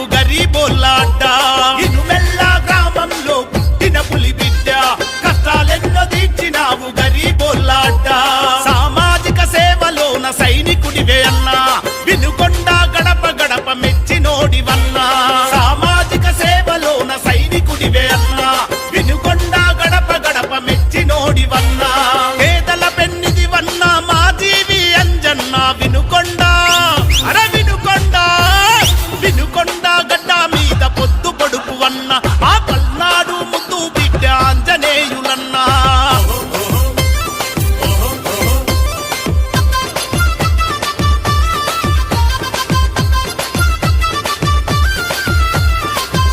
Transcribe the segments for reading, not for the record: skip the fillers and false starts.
తీర్చినావు గరీబోళ్ళాట ఇనుమెల్లా గ్రామంలో పుట్టిన పులి బిడ్డ కష్టాలెన్నో తీర్చినావు గరీబోళ్ళాట సామాజిక సేవలోన సైనికుడివే అన్నా వినుకొండ గడప గడప మెచ్చినోడివన్నా సామాజిక సేవలోన సైనికుడివే అన్నా వినుకొండ గడప గడప మెచ్చినోడివన్నా పేదల పెన్నిదివన్నా మా జీవి అంజన్న వినుకొండ అర వినుకొండ వినుకొండ గడ్డ మీద పొద్దు పొడుపు వన్న ఆ పల్నాడు ముద్దు బిడ్డ ఆంజనేయులన్నా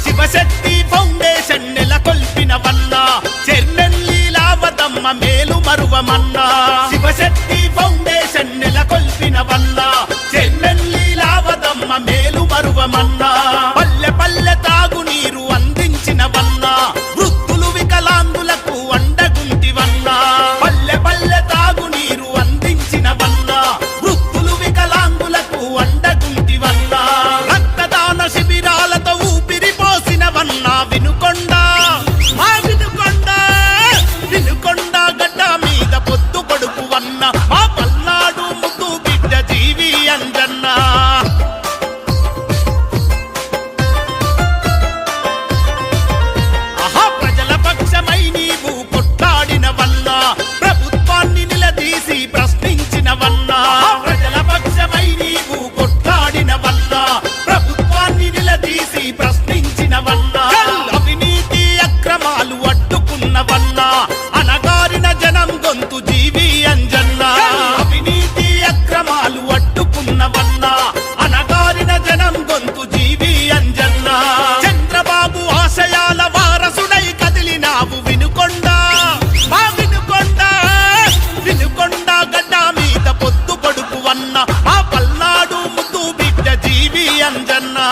శివశక్తి ఫౌండేషన్ నెలకొల్పినవన్నా చైర్మన్ లీలావతమ్మ మేలు మరువమన్నా శివశక్తి ఫౌండేషన్ నెలకొల్పినవన్నా చైర్మన్ లీలావతమ్మ మేలు మరువమన్నా పల్లె పల్లె తాగునీరు అందించినవన్నా వృద్ధులు వికలాంగులకు అండగుంటివన్నా పల్లె పల్లె తాగునీరు అందించినవన్నా వృద్ధులు వికలాంగులకు అండగుంటివన్నా రక్తదాన శిబిరాలతో ఊపిరి పోసినవన్నా వినుకొండ మా వినుకొండ వినుకొండ గడ్డ మీద పొద్దు పొడుపు వన్న మా పల్నాడు ముద్దు బిడ్డ జీవి అంజన్నా ప్రజల పక్షమై నీవు కొట్లాడినవన్నా ప్రభుత్వాన్ని నిలదీసి ప్రశ్నించినవన్నా ప్రజల పక్షమై నీవు కొట్లాడినవన్నా ప్రభుత్వాన్ని నిలదీసి ప్రశ్నించినవన్నా అవినీతి అక్రమాలు అడ్డుకున్నవన్నా అనగారిన జనం గొంతు జీవి అంజన్నా అవినీతి అక్రమాలు అడ్డుకున్నవన్నా అనగారిన జనం గొంతు జీవి అంజన్నా చంద్రబాబు ఆశయాల వారసుడై కదిలినావు వినుకొండ మా వినుకొండ వినుకొండ గడ్డ మీద పొద్దు పొడుపు వన్న మా పల్నాడు ముద్దు బిడ్డ జీవి అంజన్నా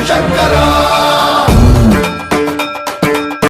శంకరా